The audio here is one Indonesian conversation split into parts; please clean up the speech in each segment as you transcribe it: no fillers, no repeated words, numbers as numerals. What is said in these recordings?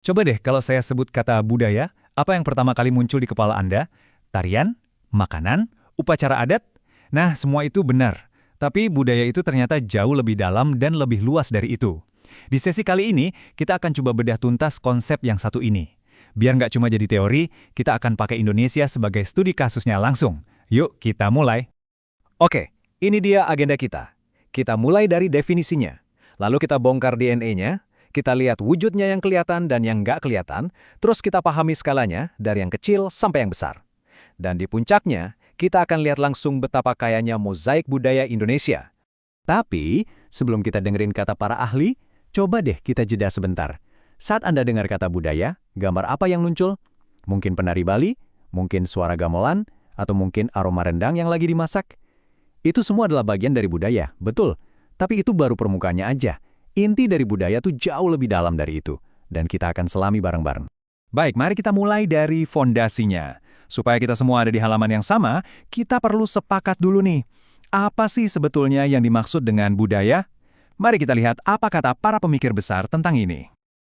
Coba deh kalau saya sebut kata budaya, apa yang pertama kali muncul di kepala Anda? Tarian, makanan, upacara adat? Nah, semua itu benar. Tapi budaya itu ternyata jauh lebih dalam dan lebih luas dari itu. Di sesi kali ini, kita akan coba bedah tuntas konsep yang satu ini. Biar nggak cuma jadi teori, kita akan pakai Indonesia sebagai studi kasusnya langsung. Yuk, kita mulai. Oke, ini dia agenda kita. Kita mulai dari definisinya. Lalu kita bongkar DNA-nya, kita lihat wujudnya yang kelihatan dan yang nggak kelihatan, terus kita pahami skalanya dari yang kecil sampai yang besar. Dan di puncaknya, kita akan lihat langsung betapa kayanya mozaik budaya Indonesia. Tapi, sebelum kita dengerin kata para ahli, coba deh kita jeda sebentar. Saat Anda dengar kata budaya, gambar apa yang muncul? Mungkin penari Bali, mungkin suara gamelan, atau mungkin aroma rendang yang lagi dimasak? Itu semua adalah bagian dari budaya, betul. Tapi itu baru permukaannya aja. Inti dari budaya tuh jauh lebih dalam dari itu. Dan kita akan selami bareng-bareng. Baik, mari kita mulai dari fondasinya. Supaya kita semua ada di halaman yang sama, kita perlu sepakat dulu nih. Apa sih sebetulnya yang dimaksud dengan budaya? Mari kita lihat apa kata para pemikir besar tentang ini.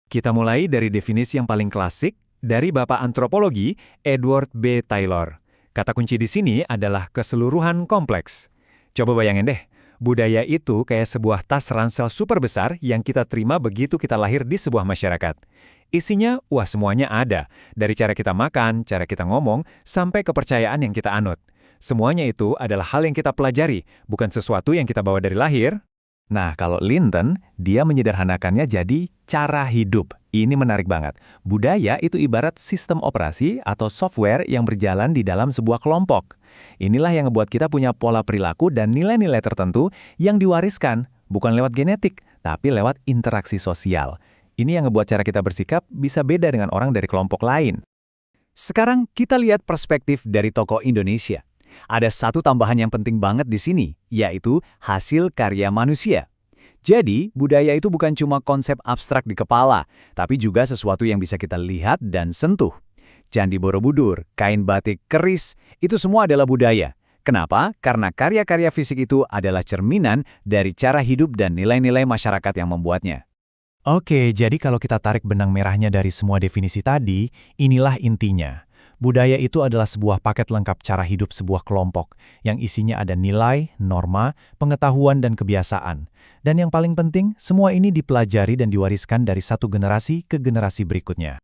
Kita mulai dari definisi yang paling klasik dari Bapak Antropologi Edward B. Taylor. Kata kunci di sini adalah keseluruhan kompleks. Coba bayangin deh, budaya itu kayak sebuah tas ransel super besar yang kita terima begitu kita lahir di sebuah masyarakat. Isinya, wah semuanya ada. Dari cara kita makan, cara kita ngomong, sampai kepercayaan yang kita anut. Semuanya itu adalah hal yang kita pelajari, bukan sesuatu yang kita bawa dari lahir. Nah, kalau Linton, dia menyederhanakannya jadi cara hidup. Ini menarik banget. Budaya itu ibarat sistem operasi atau software yang berjalan di dalam sebuah kelompok. Inilah yang membuat kita punya pola perilaku dan nilai-nilai tertentu yang diwariskan, bukan lewat genetik, tapi lewat interaksi sosial. Ini yang membuat cara kita bersikap bisa beda dengan orang dari kelompok lain. Sekarang kita lihat perspektif dari tokoh Indonesia. Ada satu tambahan yang penting banget di sini, yaitu hasil karya manusia. Jadi, budaya itu bukan cuma konsep abstrak di kepala, tapi juga sesuatu yang bisa kita lihat dan sentuh. Candi Borobudur, kain batik, keris, itu semua adalah budaya. Kenapa? Karena karya-karya fisik itu adalah cerminan dari cara hidup dan nilai-nilai masyarakat yang membuatnya. Oke, jadi kalau kita tarik benang merahnya dari semua definisi tadi, inilah intinya. Budaya itu adalah sebuah paket lengkap cara hidup sebuah kelompok, yang isinya ada nilai, norma, pengetahuan, dan kebiasaan. Dan yang paling penting, semua ini dipelajari dan diwariskan dari satu generasi ke generasi berikutnya.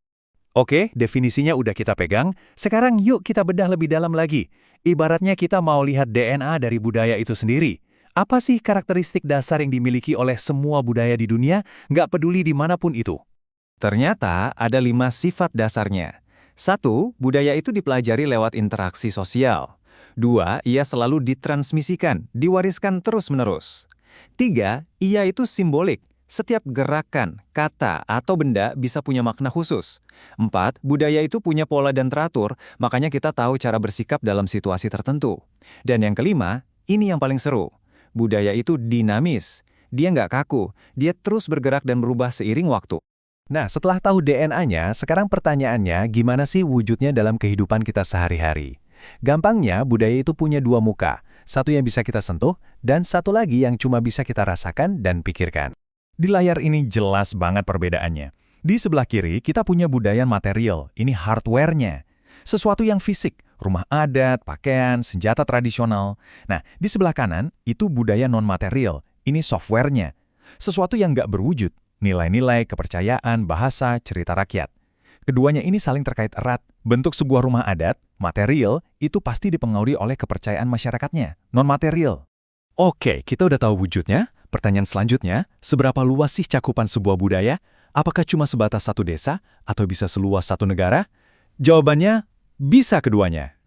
Oke, definisinya udah kita pegang, sekarang yuk kita bedah lebih dalam lagi. Ibaratnya kita mau lihat DNA dari budaya itu sendiri. Apa sih karakteristik dasar yang dimiliki oleh semua budaya di dunia, nggak peduli dimanapun itu? Ternyata ada 5 sifat dasarnya. 1. Budaya itu dipelajari lewat interaksi sosial. 2. Ia selalu ditransmisikan, diwariskan terus-menerus. 3. Ia itu simbolik. Setiap gerakan, kata, atau benda bisa punya makna khusus. 4. Budaya itu punya pola dan teratur, makanya kita tahu cara bersikap dalam situasi tertentu. Dan yang kelima, ini yang paling seru. Budaya itu dinamis. Dia nggak kaku, dia terus bergerak dan berubah seiring waktu. Nah, setelah tahu DNA-nya, sekarang pertanyaannya gimana sih wujudnya dalam kehidupan kita sehari-hari? Gampangnya, budaya itu punya 2 muka. Satu yang bisa kita sentuh, dan satu lagi yang cuma bisa kita rasakan dan pikirkan. Di layar ini jelas banget perbedaannya. Di sebelah kiri, kita punya budaya material. Ini hardware-nya. Sesuatu yang fisik, rumah adat, pakaian, senjata tradisional. Nah, di sebelah kanan, itu budaya non-material. Ini software-nya. Sesuatu yang nggak berwujud. Nilai-nilai, kepercayaan, bahasa, cerita rakyat. Keduanya ini saling terkait erat. Bentuk sebuah rumah adat, material, itu pasti dipengaruhi oleh kepercayaan masyarakatnya, non-material. Oke, kita udah tahu wujudnya. Pertanyaan selanjutnya, seberapa luas sih cakupan sebuah budaya? Apakah cuma sebatas satu desa, atau bisa seluas satu negara? Jawabannya, bisa keduanya.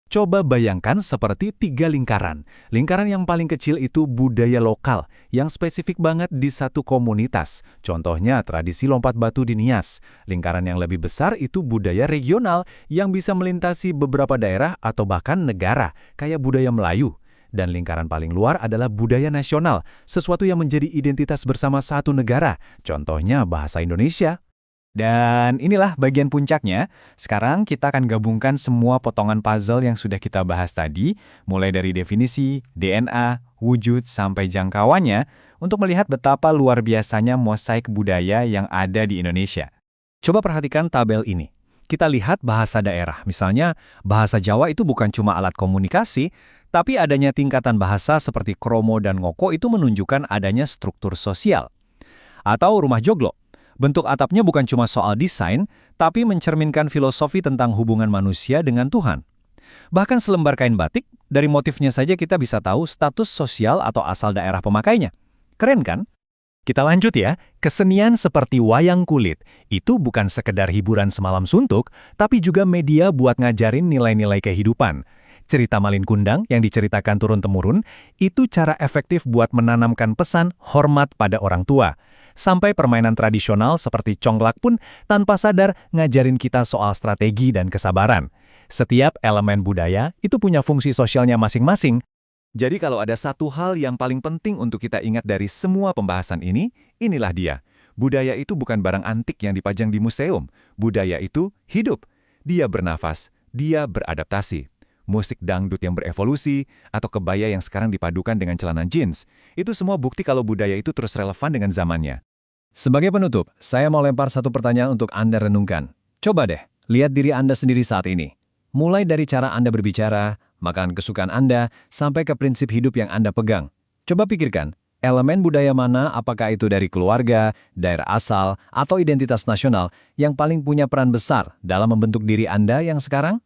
Coba bayangkan seperti 3 lingkaran. Lingkaran yang paling kecil itu budaya lokal, yang spesifik banget di satu komunitas. Contohnya tradisi lompat batu di Nias. Lingkaran yang lebih besar itu budaya regional, yang bisa melintasi beberapa daerah atau bahkan negara, kayak budaya Melayu. Dan lingkaran paling luar adalah budaya nasional, sesuatu yang menjadi identitas bersama satu negara. Contohnya bahasa Indonesia. Dan inilah bagian puncaknya. Sekarang kita akan gabungkan semua potongan puzzle yang sudah kita bahas tadi, mulai dari definisi, DNA, wujud, sampai jangkauannya, untuk melihat betapa luar biasanya mosaik budaya yang ada di Indonesia. Coba perhatikan tabel ini. Kita lihat bahasa daerah. Misalnya, bahasa Jawa itu bukan cuma alat komunikasi, tapi adanya tingkatan bahasa seperti kromo dan ngoko itu menunjukkan adanya struktur sosial. Atau rumah joglo. Bentuk atapnya bukan cuma soal desain, tapi mencerminkan filosofi tentang hubungan manusia dengan Tuhan. Bahkan selembar kain batik, dari motifnya saja kita bisa tahu status sosial atau asal daerah pemakainya. Keren kan? Kita lanjut ya, kesenian seperti wayang kulit, itu bukan sekedar hiburan semalam suntuk, tapi juga media buat ngajarin nilai-nilai kehidupan. Cerita Malin Kundang yang diceritakan turun-temurun, itu cara efektif buat menanamkan pesan hormat pada orang tua. Sampai permainan tradisional seperti congklak pun tanpa sadar ngajarin kita soal strategi dan kesabaran. Setiap elemen budaya itu punya fungsi sosialnya masing-masing. Jadi kalau ada satu hal yang paling penting untuk kita ingat dari semua pembahasan ini, inilah dia. Budaya itu bukan barang antik yang dipajang di museum. Budaya itu hidup. Dia bernafas, dia beradaptasi. Musik dangdut yang berevolusi, atau kebaya yang sekarang dipadukan dengan celana jeans, itu semua bukti kalau budaya itu terus relevan dengan zamannya. Sebagai penutup, saya mau lempar satu pertanyaan untuk Anda renungkan. Coba deh, lihat diri Anda sendiri saat ini. Mulai dari cara Anda berbicara, makanan kesukaan Anda, sampai ke prinsip hidup yang Anda pegang. Coba pikirkan, elemen budaya mana, apakah itu dari keluarga, daerah asal, atau identitas nasional, yang paling punya peran besar dalam membentuk diri Anda yang sekarang?